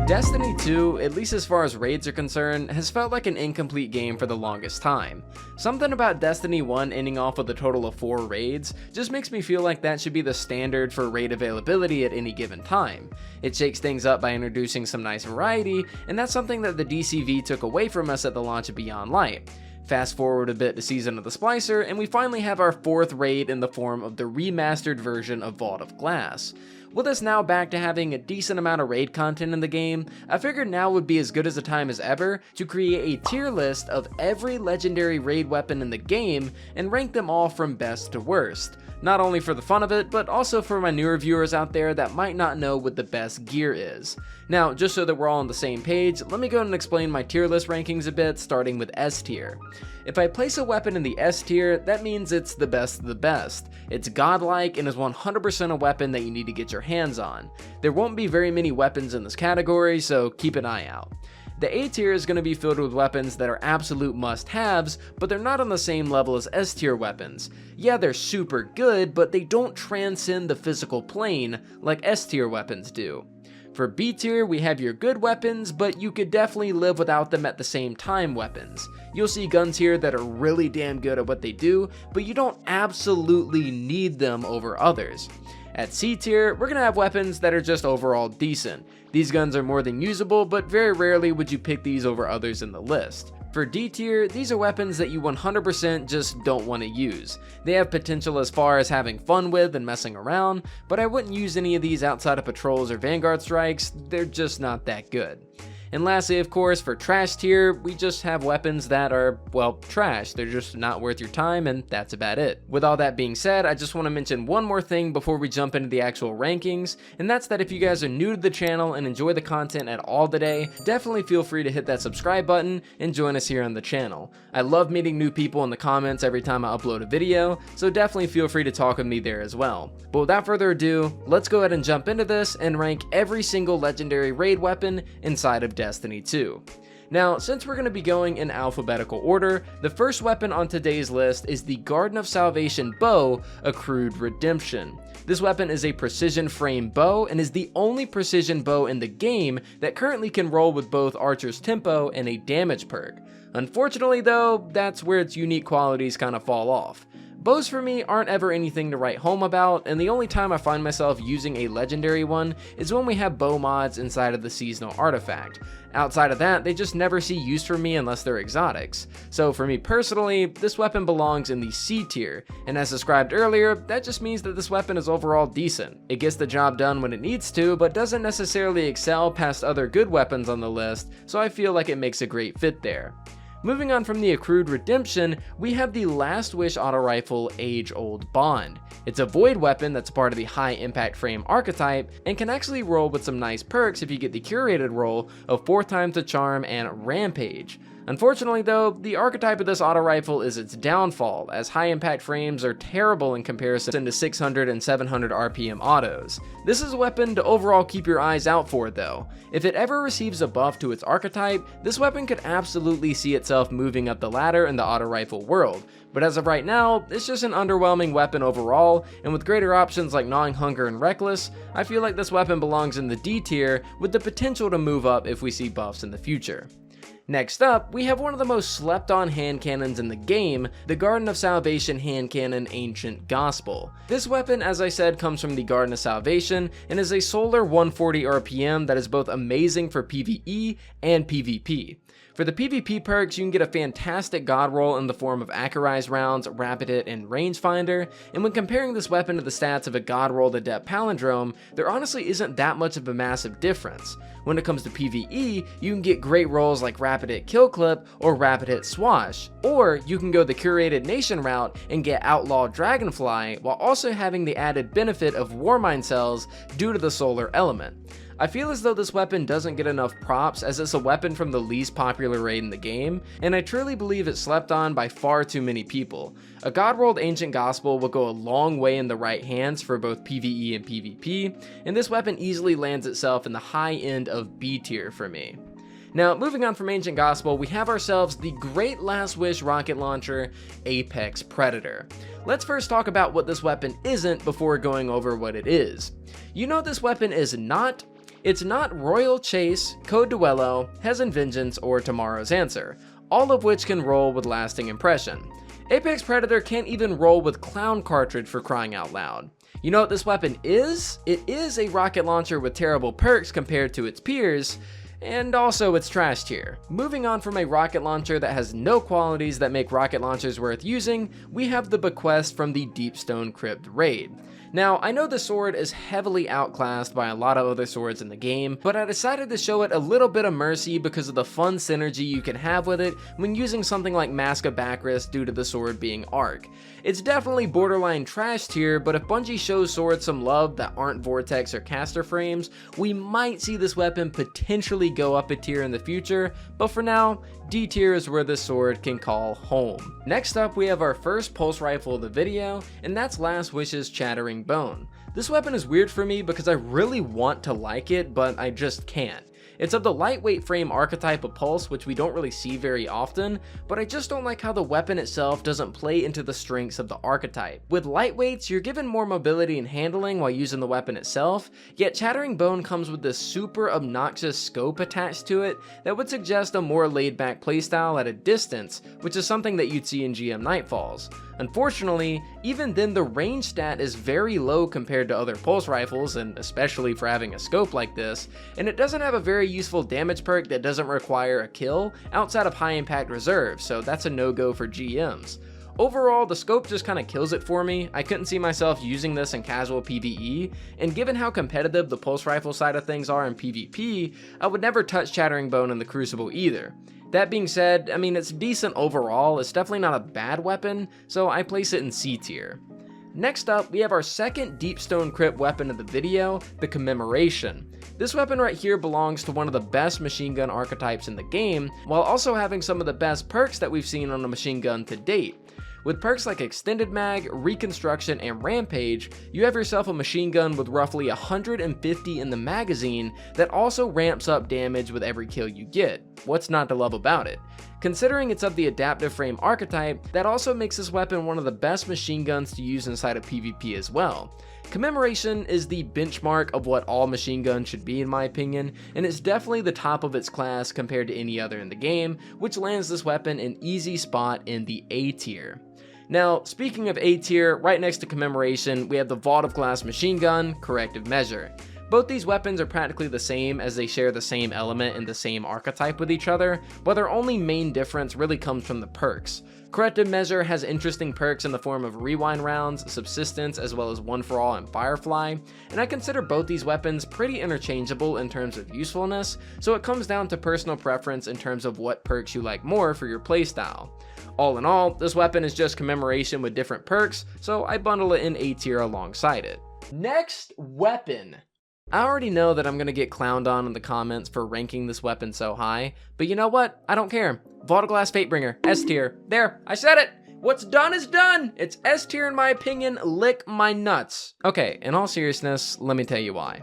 Destiny 2, at least as far as raids are concerned, has felt like an incomplete game for the longest time. Something about Destiny 1 ending off with a total of 4 raids just makes me feel like that should be the standard for raid availability at any given time. It shakes things up by introducing some nice variety, and that's something that the DCV took away from us at the launch of Beyond Light. Fast forward a bit to Season of the Splicer, and we finally have our 4th raid in the form of the remastered version of Vault of Glass. With us now back to having a decent amount of raid content in the game, I figured now would be as good as a time as ever to create a tier list of every legendary raid weapon in the game and rank them all from best to worst. Not only for the fun of it, but also for my newer viewers out there that might not know what the best gear is. Now, just so that we're all on the same page, let me go and explain my tier list rankings a bit, starting with S tier. If I place a weapon in the S tier, that means it's the best of the best. It's godlike and is 100% a weapon that you need to get your hands on. There won't be very many weapons in this category, so keep an eye out. The A tier is going to be filled with weapons that are absolute must-haves, but they're not on the same level as S tier weapons. Yeah, they're super good, but they don't transcend the physical plane like S tier weapons do. For B tier, we have your good weapons, but you could definitely live without them at the same time weapons. You'll see guns here that are really damn good at what they do, but you don't absolutely need them over others. At C tier, we're going to have weapons that are just overall decent. These guns are more than usable, but very rarely would you pick these over others in the list. For D tier, these are weapons that you 100% just don't want to use. They have potential as far as having fun with and messing around, but I wouldn't use any of these outside of patrols or vanguard strikes. They're just not that good. And lastly, of course, for trash tier, we just have weapons that are, well, trash. They're just not worth your time, and that's about it. With all that being said, I just want to mention one more thing before we jump into the actual rankings, and that's that if you guys are new to the channel and enjoy the content at all today, definitely feel free to hit that subscribe button and join us here on the channel. I love meeting new people in the comments every time I upload a video, so definitely feel free to talk with me there as well. But without further ado, let's go ahead and jump into this and rank every single legendary raid weapon inside of Destiny 2. Now, since we're going to be going in alphabetical order, the first weapon on today's list is the Garden of Salvation Bow, Accrued Redemption. This weapon is a precision frame bow and is the only precision bow in the game that currently can roll with both Archer's Tempo and a damage perk. Unfortunately though, that's where its unique qualities kind of fall off. Bows for me aren't ever anything to write home about, and the only time I find myself using a legendary one is when we have bow mods inside of the seasonal artifact. Outside of that, they just never see use for me unless they're exotics. So for me personally, this weapon belongs in the C tier, and as described earlier, that just means that this weapon is overall decent. It gets the job done when it needs to, but doesn't necessarily excel past other good weapons on the list, so I feel like it makes a great fit there. Moving on from the Accrued Redemption, we have the Last Wish Auto Rifle Age-Old Bond. It's a void weapon that's part of the High Impact Frame archetype, and can actually roll with some nice perks if you get the curated roll of 4 times the Charm and Rampage. Unfortunately though, the archetype of this auto rifle is its downfall, as high impact frames are terrible in comparison to 600 and 700 RPM autos. This is a weapon to overall keep your eyes out for though. If it ever receives a buff to its archetype, this weapon could absolutely see itself moving up the ladder in the auto rifle world. But as of right now, it's just an underwhelming weapon overall, and with greater options like Gnawing Hunger and Reckless, I feel like this weapon belongs in the D tier with the potential to move up if we see buffs in the future. Next up, we have one of the most slept on hand cannons in the game, the Garden of Salvation hand cannon Ancient Gospel. This weapon, as I said, comes from the Garden of Salvation and is a solar 140 RPM that is both amazing for PvE and PvP. For the PvP perks, you can get a fantastic god roll in the form of Accurized Rounds, Rapid Hit, and Rangefinder, and when comparing this weapon to the stats of a god rolled Adept Palindrome, there honestly isn't that much of a massive difference. When it comes to PvE, you can get great rolls like Rapid Hit Kill Clip or Rapid Hit Swash, or you can go the Curated Nation route and get Outlaw Dragonfly while also having the added benefit of Warmind cells due to the solar element. I feel as though this weapon doesn't get enough props as it's a weapon from the least popular raid in the game, and I truly believe it's slept on by far too many people. A God-rolled Ancient Gospel will go a long way in the right hands for both PvE and PvP, and this weapon easily lands itself in the high end of B tier for me. Now, moving on from Ancient Gospel, we have ourselves the Great Last Wish rocket launcher, Apex Predator. Let's first talk about what this weapon isn't before going over what it is. You know what this weapon is not? It's not Royal Chase, Code Duello, Hezen Vengeance, or Tomorrow's Answer, all of which can roll with Lasting Impression. Apex Predator can't even roll with Clown Cartridge for crying out loud. You know what this weapon is? It is a rocket launcher with terrible perks compared to its peers, and also it's trash tier. Moving on from a rocket launcher that has no qualities that make rocket launchers worth using, we have the Bequest from the Deepstone Crypt raid. Now, I know the sword is heavily outclassed by a lot of other swords in the game, but I decided to show it a little bit of mercy because of the fun synergy you can have with it when using something like Mask of Bacchus due to the sword being arc. It's definitely borderline trash tier, but if Bungie shows swords some love that aren't Vortex or caster frames, we might see this weapon potentially go up a tier in the future, but for now, D tier is where this sword can call home. Next up, we have our first pulse rifle of the video, and that's Last Wish's Chattering Bone. This weapon is weird for me because I really want to like it, but I just can't. It's of the lightweight frame archetype of Pulse, which we don't really see very often, but I just don't like how the weapon itself doesn't play into the strengths of the archetype. With lightweights, you're given more mobility and handling while using the weapon itself, yet Chattering Bone comes with this super obnoxious scope attached to it that would suggest a more laid-back playstyle at a distance, which is something that you'd see in GM Nightfalls. Unfortunately, even then the range stat is very low compared to other pulse rifles, and especially for having a scope like this, and it doesn't have a very useful damage perk that doesn't require a kill outside of high impact reserve, so that's a no-go for GMs. Overall, the scope just kinda kills it for me. I couldn't see myself using this in casual PvE, and given how competitive the pulse rifle side of things are in PvP, I would never touch Chattering Bone in the Crucible either. That being said, I mean, it's decent overall, it's definitely not a bad weapon, so I place it in C tier. Next up, we have our second Deepstone Crypt weapon of the video, the Commemoration. This weapon right here belongs to one of the best machine gun archetypes in the game, while also having some of the best perks that we've seen on a machine gun to date. With perks like Extended Mag, Reconstruction, and Rampage, you have yourself a machine gun with roughly 150 in the magazine that also ramps up damage with every kill you get. What's not to love about it? Considering it's of the adaptive frame archetype, that also makes this weapon one of the best machine guns to use inside of PvP as well. Commemoration is the benchmark of what all machine guns should be in my opinion, and it's definitely the top of its class compared to any other in the game, which lands this weapon an easy spot in the A tier. Now, speaking of A tier, right next to Commemoration, we have the Vault of Glass machine gun, Corrective Measure. Both these weapons are practically the same as they share the same element and the same archetype with each other, but their only main difference really comes from the perks. Corrective Measure has interesting perks in the form of rewind rounds, subsistence, as well as One for All and Firefly, and I consider both these weapons pretty interchangeable in terms of usefulness, so it comes down to personal preference in terms of what perks you like more for your playstyle. All in all, this weapon is just Commemoration with different perks, so I bundle it in A tier alongside it. Next weapon. I already know that I'm gonna get clowned on in the comments for ranking this weapon so high, but you know what? I don't care. Vault of Glass Fatebringer, S tier. There, I said it! What's done is done! It's S tier in my opinion, lick my nuts. Okay, in all seriousness, let me tell you why.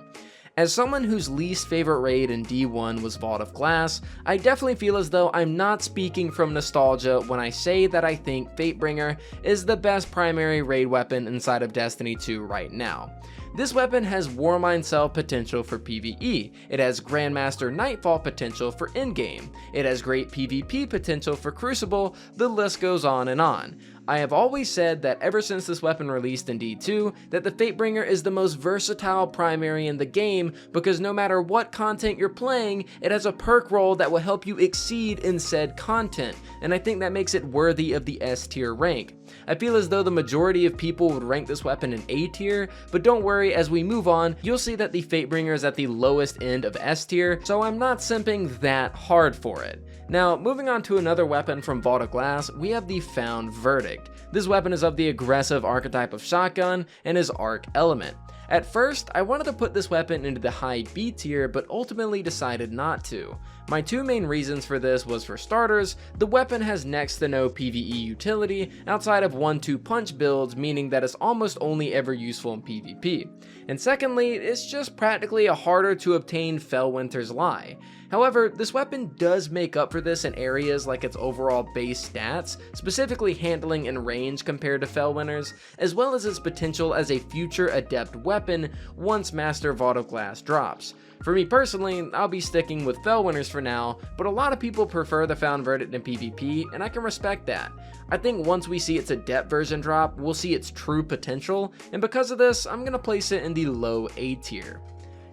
As someone whose least favorite raid in D1 was Vault of Glass, I definitely feel as though I'm not speaking from nostalgia when I say that I think Fatebringer is the best primary raid weapon inside of Destiny 2 right now. This weapon has Warmind Cell potential for PvE, it has Grandmaster Nightfall potential for endgame, it has great PvP potential for Crucible, the list goes on and on. I have always said that ever since this weapon released in D2, that the Fatebringer is the most versatile primary in the game because no matter what content you're playing, it has a perk roll that will help you exceed in said content, and I think that makes it worthy of the S tier rank. I feel as though the majority of people would rank this weapon in A tier, but don't worry, as we move on, you'll see that the Fatebringer is at the lowest end of S tier, so I'm not simping that hard for it. Now, moving on to another weapon from Vault of Glass, we have the Found Verdict. This weapon is of the aggressive archetype of shotgun and is arc element. At first, I wanted to put this weapon into the high B tier, but ultimately decided not to. My two main reasons for this was, for starters, the weapon has next to no PvE utility outside of 1-2 punch builds, meaning that it's almost only ever useful in PvP. And secondly, it's just practically a harder to obtain Fellwinter's Lie. However, this weapon does make up for this in areas like its overall base stats, specifically handling and range compared to Fellwinter's, as well as its potential as a future adept weapon. weapon once Master Vault of Glass drops. For me personally, I'll be sticking with Fellwinners for now, but a lot of people prefer the Found Verdict in PvP, and I can respect that. I think once we see its adept version drop, we'll see its true potential, and because of this, I'm gonna place it in the low A tier.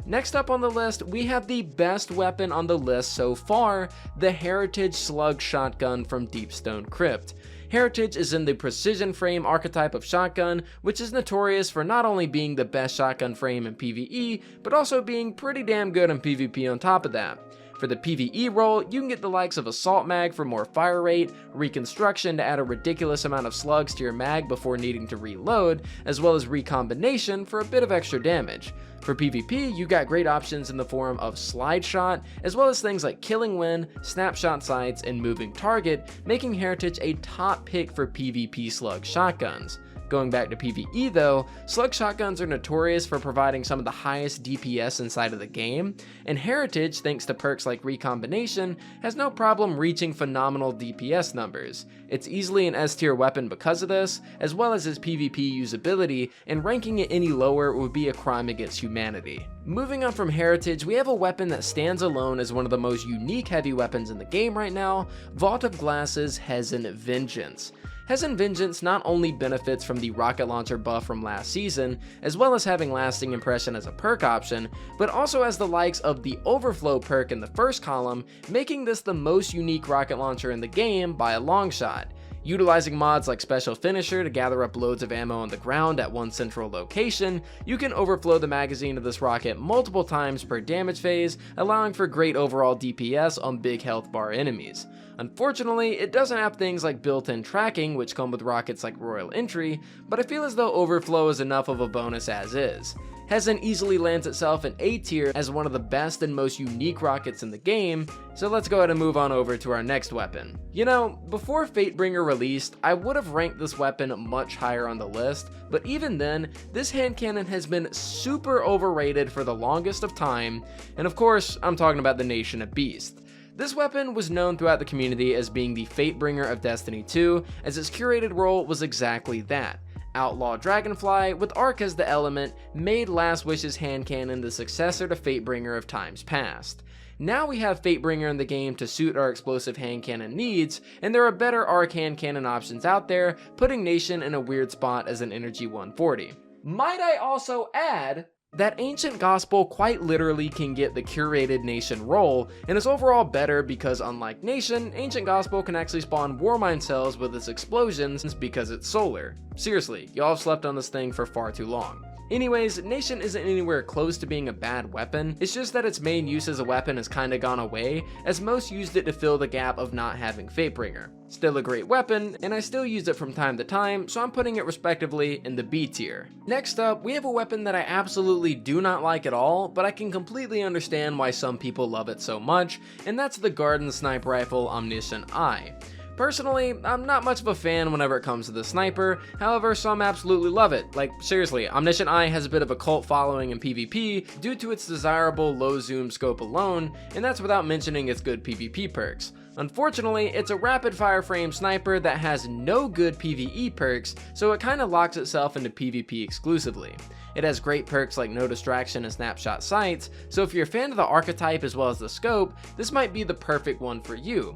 Next up on the list, we have the best weapon on the list so far, the Heritage Slug Shotgun from Deepstone Crypt. Heritage is in the precision frame archetype of shotgun, which is notorious for not only being the best shotgun frame in PvE, but also being pretty damn good in PvP on top of that. For the PvE role, you can get the likes of Assault Mag for more fire rate, Reconstruction to add a ridiculous amount of slugs to your mag before needing to reload, as well as Recombination for a bit of extra damage. For PvP, you got great options in the form of Slide Shot, as well as things like Killing Wind, Snapshot Sights, and Moving Target, making Heritage a top pick for PvP slug shotguns. Going back to PvE though, slug shotguns are notorious for providing some of the highest DPS inside of the game, and Heritage, thanks to perks like Recombination, has no problem reaching phenomenal DPS numbers. It's easily an S tier weapon because of this, as well as its PvP usability, and ranking it any lower would be a crime against humanity. Moving on from Heritage, we have a weapon that stands alone as one of the most unique heavy weapons in the game right now, Vault of Glass's Hezen Vengeance. Hezen Vengeance not only benefits from the rocket launcher buff from last season, as well as having lasting impression as a perk option, but also has the likes of the overflow perk in the first column, making this the most unique rocket launcher in the game by a long shot. Utilizing mods like Special Finisher to gather up loads of ammo on the ground at one central location, you can overflow the magazine of this rocket multiple times per damage phase, allowing for great overall DPS on big health bar enemies. Unfortunately, it doesn't have things like built-in tracking which come with rockets like Royal Entry, but I feel as though overflow is enough of a bonus as is. Hezen easily lands itself in A tier as one of the best and most unique rockets in the game, so let's go ahead and move on over to our next weapon. You know, before Fatebringer released, I would have ranked this weapon much higher on the list, but even then, this hand cannon has been super overrated for the longest of time, and of course, I'm talking about the Nation of Beast. This weapon was known throughout the community as being the Fatebringer of Destiny 2, as its curated role was exactly that. Outlaw Dragonfly, with Arc as the element, made Last Wish's hand cannon the successor to Fatebringer of times past. Now we have Fatebringer in the game to suit our explosive hand cannon needs, and there are better Arc hand cannon options out there, putting Nation in a weird spot as an Energy 140. Might I also add that Ancient Gospel quite literally can get the curated Nation role, and is overall better because unlike Nation, Ancient Gospel can actually spawn Warmind cells with its explosions because it's solar. Seriously, y'all have slept on this thing for far too long. Anyways, Nation isn't anywhere close to being a bad weapon, it's just that its main use as a weapon has kinda gone away, as most used it to fill the gap of not having Fatebringer. Still a great weapon, and I still use it from time to time, so I'm putting it respectively in the B tier. Next up, we have a weapon that I absolutely do not like at all, but I can completely understand why some people love it so much, and that's the Garden Snipe Rifle Omniscient Eye. Personally, I'm not much of a fan whenever it comes to the sniper, however some absolutely love it. Like seriously, Omniscient Eye has a bit of a cult following in PvP due to its desirable low zoom scope alone, and that's without mentioning its good PvP perks. Unfortunately, it's a rapid fire frame sniper that has no good PvE perks, so it kinda locks itself into PvP exclusively. It has great perks like No Distraction and Snapshot Sights, so if you're a fan of the archetype as well as the scope, this might be the perfect one for you.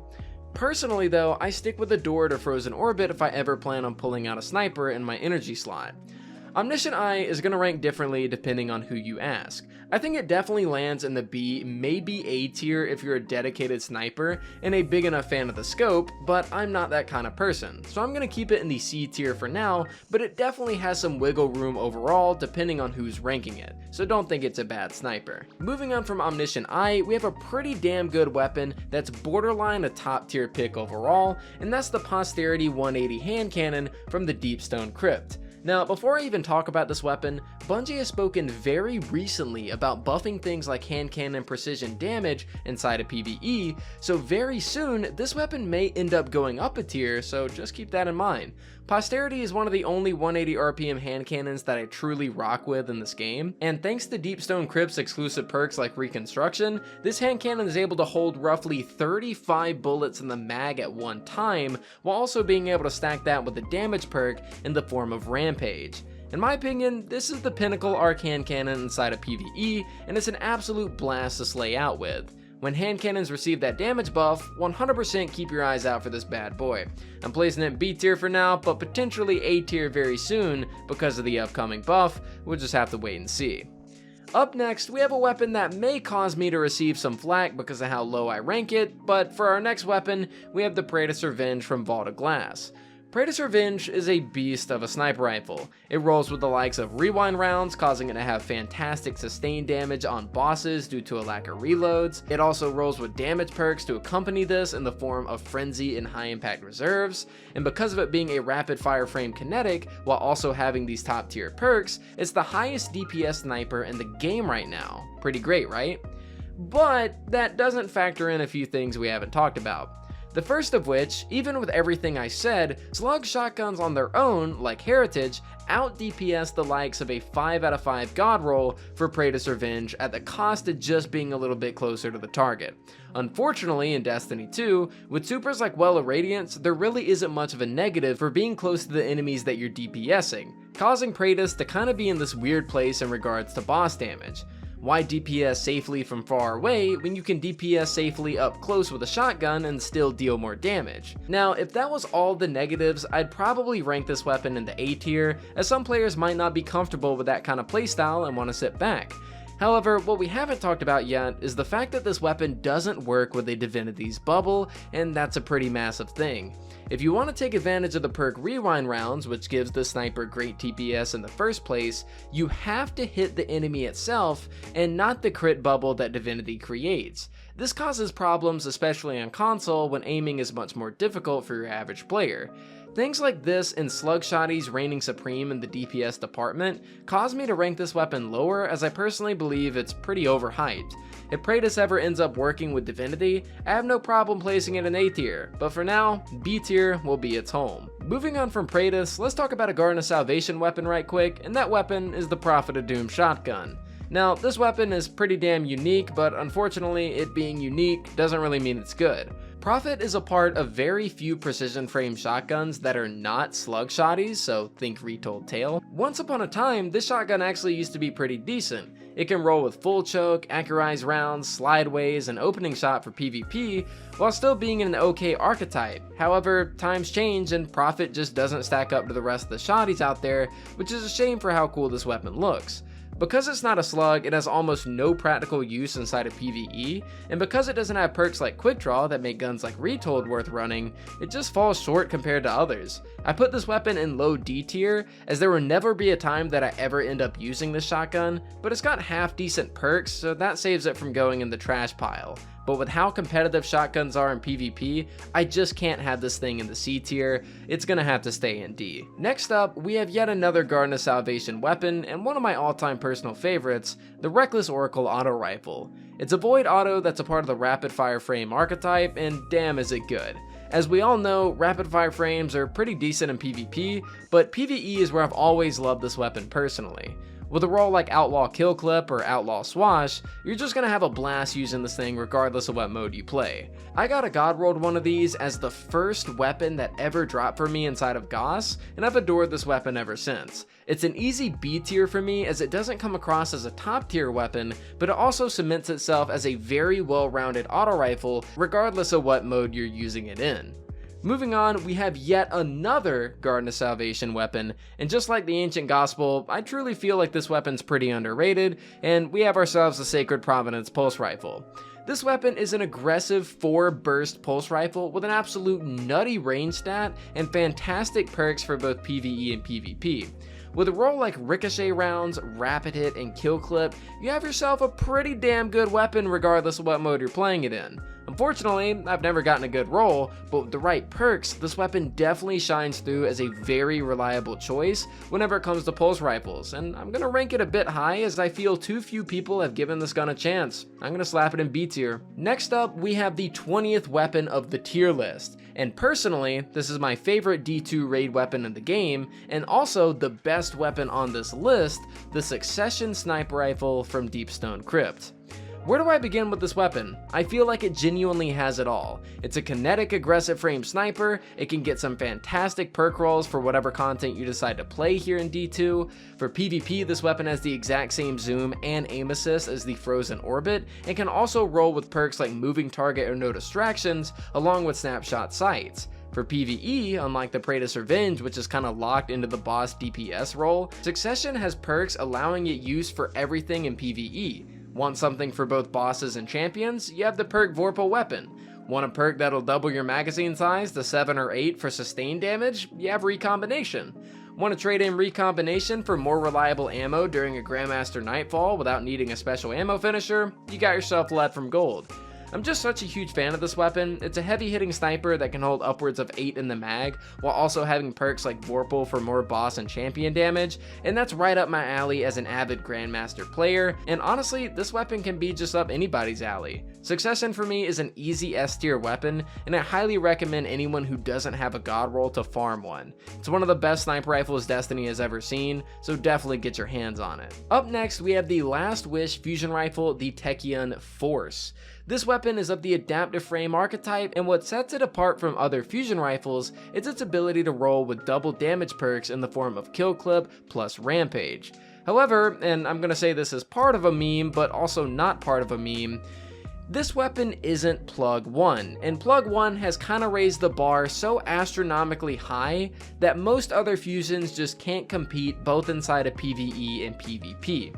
Personally though, I stick with the Door to Frozen Orbit if I ever plan on pulling out a sniper in my energy slot. Omniscient Eye is going to rank differently depending on who you ask. I think it definitely lands in the B, maybe A tier if you're a dedicated sniper and a big enough fan of the scope, but I'm not that kind of person, so I'm going to keep it in the C tier for now, but it definitely has some wiggle room overall depending on who's ranking it, so don't think it's a bad sniper. Moving on from Omniscient Eye, we have a pretty damn good weapon that's borderline a top tier pick overall, and that's the Posterity 180 hand cannon from the Deepstone Crypt. Now, before I even talk about this weapon, Bungie has spoken very recently about buffing things like hand cannon precision damage inside of PvE, so very soon this weapon may end up going up a tier, so just keep that in mind. Posterity is one of the only 180 RPM hand cannons that I truly rock with in this game, and thanks to Deepstone Crypt's exclusive perks like Reconstruction, this hand cannon is able to hold roughly 35 bullets in the mag at one time, while also being able to stack that with a damage perk in the form of Rampage. In my opinion, this is the pinnacle arc hand cannon inside of PvE, and it's an absolute blast to slay out with. When hand cannons receive that damage buff, 100% keep your eyes out for this bad boy. I'm placing it B tier for now, but potentially A tier very soon because of the upcoming buff. We'll just have to wait and see. Up next, we have a weapon that may cause me to receive some flack because of how low I rank it, but for our next weapon, we have the Praetus Revenge from Vault of Glass. Praetus Revenge is a beast of a sniper rifle. It rolls with the likes of rewind rounds, causing it to have fantastic sustained damage on bosses due to a lack of reloads. It also rolls with damage perks to accompany this in the form of frenzy and high impact reserves, and because of it being a rapid fire frame kinetic while also having these top tier perks, it's the highest DPS sniper in the game right now. Pretty great, right? But that doesn't factor in a few things we haven't talked about. The first of which, even with everything I said, slug shotguns on their own, like Heritage, out DPS the likes of a 5 out of 5 god roll for Praetus Revenge at the cost of just being a little bit closer to the target. Unfortunately, in Destiny 2, with supers like Well of Radiance, there really isn't much of a negative for being close to the enemies that you're DPSing, causing Praetus to kind of be in this weird place in regards to boss damage. Why DPS safely from far away when you can DPS safely up close with a shotgun and still deal more damage? Now, if that was all the negatives, I'd probably rank this weapon in the A tier, as some players might not be comfortable with that kind of playstyle and want to sit back. However, what we haven't talked about yet is the fact that this weapon doesn't work with a Divinity's Bubble, and that's a pretty massive thing. If you want to take advantage of the perk Rewind Rounds, which gives the sniper great TPS in the first place, you have to hit the enemy itself and not the crit bubble that Divinity creates. This causes problems especially on console when aiming is much more difficult for your average player. Things like this and slug shotties reigning supreme in the DPS department cause me to rank this weapon lower, as I personally believe it's pretty overhyped. If Praetus ever ends up working with Divinity, I have no problem placing it in A tier, but for now, B tier will be its home. Moving on from Praetus, let's talk about a Garden of Salvation weapon right quick, and that weapon is the Prophet of Doom shotgun. Now, this weapon is pretty damn unique, but unfortunately, it being unique doesn't really mean it's good. Prophet is a part of very few precision frame shotguns that are not slug shotties, so think Retold Tale. Once upon a time, this shotgun actually used to be pretty decent. It can roll with full choke, accurized rounds, slideways, and opening shot for PvP, while still being an okay archetype. However, times change and Prophet just doesn't stack up to the rest of the shotties out there, which is a shame for how cool this weapon looks. Because it's not a slug, it has almost no practical use inside of PvE, and because it doesn't have perks like Quick Draw that make guns like Retold worth running, it just falls short compared to others. I put this weapon in low D tier, as there will never be a time that I ever end up using this shotgun, but it's got half decent perks, so that saves it from going in the trash pile. But with how competitive shotguns are in PvP, I just can't have this thing in the C tier. It's gonna have to stay in D. Next up, we have yet another Garden of Salvation weapon, and one of my all-time personal favorites, the Reckless Oracle Auto Rifle. It's a void auto that's a part of the rapid fire frame archetype, and damn is it good. As we all know, rapid fire frames are pretty decent in PvP, but PvE is where I've always loved this weapon personally. With a role like Outlaw Kill Clip or Outlaw Swash, you're just gonna have a blast using this thing regardless of what mode you play. I got a God rolled one of these as the first weapon that ever dropped for me inside of GOS, and I've adored this weapon ever since. It's an easy B tier for me as it doesn't come across as a top tier weapon, but it also cements itself as a very well-rounded auto rifle regardless of what mode you're using it in. Moving on, we have yet another Garden of Salvation weapon, and just like the Ancient Gospel, I truly feel like this weapon's pretty underrated, and we have ourselves the Sacred Providence Pulse Rifle. This weapon is an aggressive 4-burst pulse rifle with an absolute nutty range stat and fantastic perks for both PvE and PvP. With a role like ricochet rounds, rapid hit, and kill clip, you have yourself a pretty damn good weapon regardless of what mode you're playing it in. Unfortunately, I've never gotten a good roll, but with the right perks, this weapon definitely shines through as a very reliable choice whenever it comes to pulse rifles, and I'm gonna rank it a bit high as I feel too few people have given this gun a chance. I'm gonna slap it in B tier. Next up, we have the 20th weapon of the tier list, and personally, this is my favorite D2 raid weapon in the game, and also the best weapon on this list, the Succession Sniper Rifle from Deepstone Crypt. Where do I begin with this weapon? I feel like it genuinely has it all. It's a kinetic aggressive frame sniper, it can get some fantastic perk rolls for whatever content you decide to play here in D2. For PvP, this weapon has the exact same zoom and aim assist as the Frozen Orbit, and can also roll with perks like moving target or no distractions, along with snapshot sights. For PvE, unlike the Praetor's Revenge, which is kinda locked into the boss DPS role, Succession has perks allowing it use for everything in PvE. Want something for both bosses and champions? You have the perk Vorpal Weapon. Want a perk that'll double your magazine size to 7 or 8 for sustained damage? You have Recombination. Want to trade in Recombination for more reliable ammo during a Grandmaster Nightfall without needing a special ammo finisher? You got yourself lead from gold. I'm just such a huge fan of this weapon. It's a heavy hitting sniper that can hold upwards of 8 in the mag, while also having perks like Vorpal for more boss and champion damage, and that's right up my alley as an avid Grandmaster player, and honestly, this weapon can be just up anybody's alley. Succession for me is an easy S tier weapon, and I highly recommend anyone who doesn't have a god roll to farm one. It's one of the best sniper rifles Destiny has ever seen, so definitely get your hands on it. Up next, we have the Last Wish fusion rifle, the Tachyon Force. This weapon is of the adaptive frame archetype, and what sets it apart from other fusion rifles is its ability to roll with double damage perks in the form of Kill Clip plus Rampage. However, and I'm gonna say this as part of a meme, but also not part of a meme, this weapon isn't Plug 1, and Plug 1 has kinda raised the bar so astronomically high that most other fusions just can't compete both inside of PvE and PvP.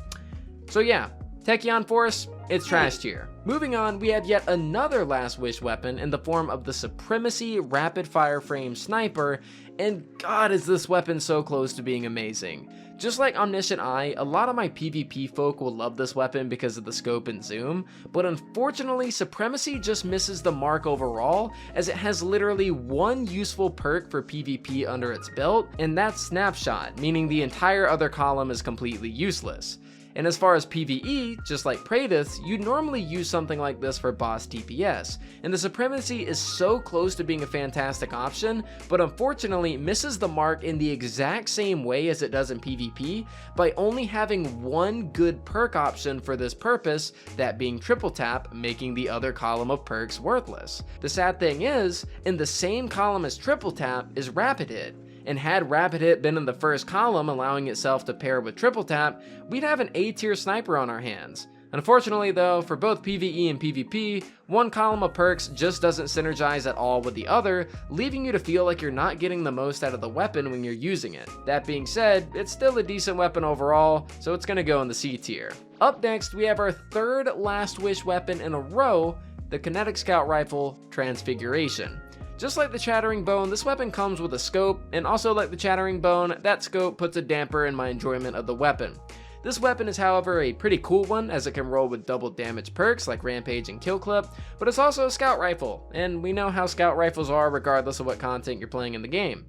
So yeah, Tachyon Force, it's trash tier. Moving on, we have yet another Last Wish weapon in the form of the Supremacy Rapid Fire Frame Sniper, and god is this weapon so close to being amazing. Just like Omniscient Eye, a lot of my PvP folk will love this weapon because of the scope and zoom, but unfortunately Supremacy just misses the mark overall, as it has literally one useful perk for PvP under its belt, and that's Snapshot, meaning the entire other column is completely useless. And as far as PvE, just like Praedyth, you'd normally use something like this for boss DPS, and the Supremacy is so close to being a fantastic option, but unfortunately misses the mark in the exact same way as it does in PvP by only having one good perk option for this purpose, that being Triple Tap, making the other column of perks worthless. The sad thing is, in the same column as Triple Tap is Rapid Hit. And had Rapid Hit been in the first column, allowing itself to pair with Triple Tap, we'd have an A tier sniper on our hands. Unfortunately though, for both PvE and PvP, one column of perks just doesn't synergize at all with the other, leaving you to feel like you're not getting the most out of the weapon when you're using it. That being said, it's still a decent weapon overall, so it's gonna go in the C tier. Up next, we have our third Last Wish weapon in a row, the Kinetic Scout Rifle Transfiguration. Just like the Chattering Bone, this weapon comes with a scope, and also like the Chattering Bone, that scope puts a damper in my enjoyment of the weapon. This weapon is however a pretty cool one, as it can roll with double damage perks like Rampage and Kill Clip, but it's also a scout rifle, and we know how scout rifles are regardless of what content you're playing in the game.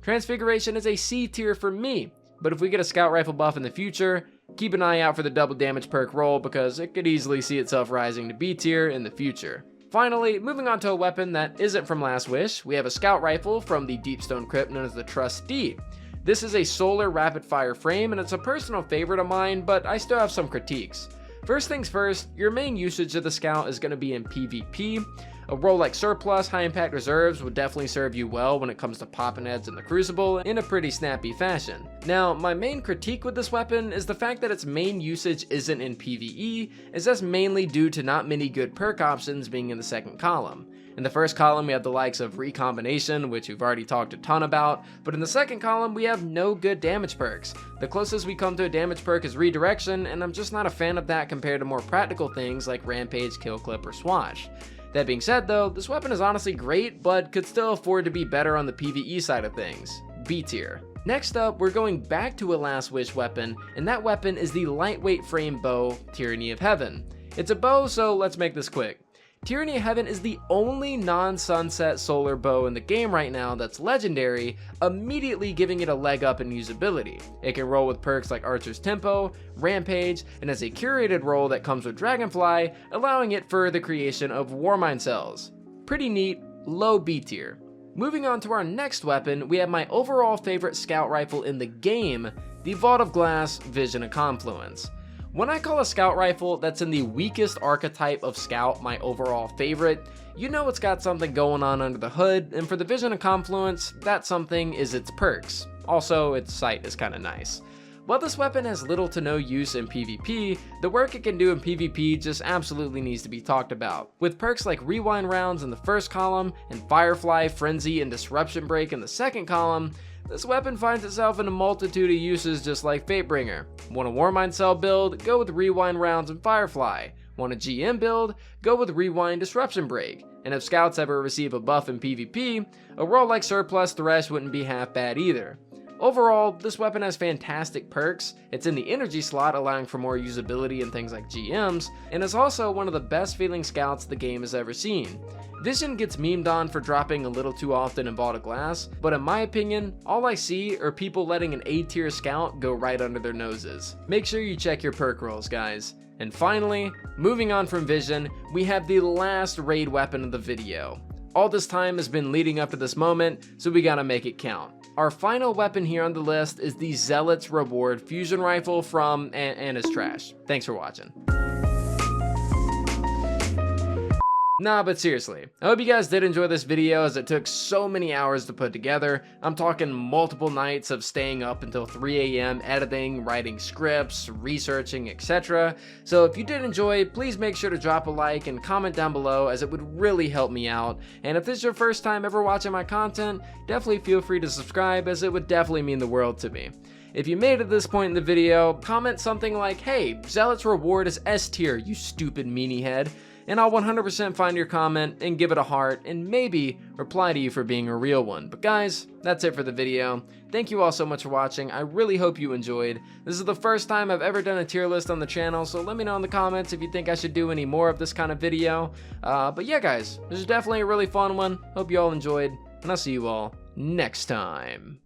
Transfiguration is a C tier for me, but if we get a scout rifle buff in the future, keep an eye out for the double damage perk roll, because it could easily see itself rising to B tier in the future. Finally, moving on to a weapon that isn't from Last Wish, we have a scout rifle from the Deepstone Crypt known as the Trustee. This is a solar rapid fire frame, and it's a personal favorite of mine, but I still have some critiques. First things first, your main usage of the scout is going to be in PvP. A role like Surplus, High Impact Reserves would definitely serve you well when it comes to popping heads in the Crucible in a pretty snappy fashion. Now, my main critique with this weapon is the fact that its main usage isn't in PvE, as that's mainly due to not many good perk options being in the second column. In the first column, we have the likes of Recombination, which we've already talked a ton about, but in the second column, we have no good damage perks. The closest we come to a damage perk is Redirection, and I'm just not a fan of that compared to more practical things like Rampage, Kill Clip, or Swash. That being said though, this weapon is honestly great, but could still afford to be better on the PvE side of things. B tier. Next up, we're going back to a Last Wish weapon, and that weapon is the lightweight frame bow, Tyranny of Heaven. It's a bow, so let's make this quick. Tyranny of Heaven is the only non-sunset solar bow in the game right now that's legendary, immediately giving it a leg up in usability. It can roll with perks like Archer's Tempo, Rampage, and has a curated roll that comes with Dragonfly, allowing it for the creation of Warmind cells. Pretty neat, low B tier. Moving on to our next weapon, we have my overall favorite scout rifle in the game, the Vault of Glass Vision of Confluence. When I call a scout rifle that's in the weakest archetype of scout my overall favorite, you know it's got something going on under the hood, and for the Vision of Confluence, that something is its perks. Also, its sight is kinda nice. While this weapon has little to no use in PvP, the work it can do in PvP just absolutely needs to be talked about. With perks like Rewind Rounds in the first column, and Firefly, Frenzy, and Disruption Break in the second column, this weapon finds itself in a multitude of uses just like Fatebringer. Want a Warmind Cell build? Go with Rewind Rounds and Firefly. Want a GM build? Go with Rewind Disruption Break. And if scouts ever receive a buff in PvP, a role like Surplus Thresh wouldn't be half bad either. Overall, this weapon has fantastic perks, it's in the energy slot allowing for more usability in things like GMs, and is also one of the best feeling scouts the game has ever seen. Vision gets memed on for dropping a little too often in Vault of Glass, but in my opinion, all I see are people letting an A tier scout go right under their noses. Make sure you check your perk rolls, guys. And finally, moving on from Vision, we have the last raid weapon of the video. All this time has been leading up to this moment, so we gotta make it count. Our final weapon here on the list is the Zealot's Reward Fusion Rifle from and it's trash. Thanks for watching. Nah, but seriously, I hope you guys did enjoy this video as it took so many hours to put together. I'm talking multiple nights of staying up until 3 AM editing, writing scripts, researching, etc. So if you did enjoy, please make sure to drop a like and comment down below as it would really help me out. And if this is your first time ever watching my content, definitely feel free to subscribe as it would definitely mean the world to me. If you made it to this point in the video, comment something like, "Hey, Zealot's Reward is S tier, you stupid meanie head." And I'll 100% find your comment and give it a heart and maybe reply to you for being a real one. But guys, that's it for the video. Thank you all so much for watching. I really hope you enjoyed. This is the first time I've ever done a tier list on the channel, so let me know in the comments if you think I should do any more of this kind of video. But yeah guys, this is definitely a really fun one. Hope you all enjoyed, and I'll see you all next time.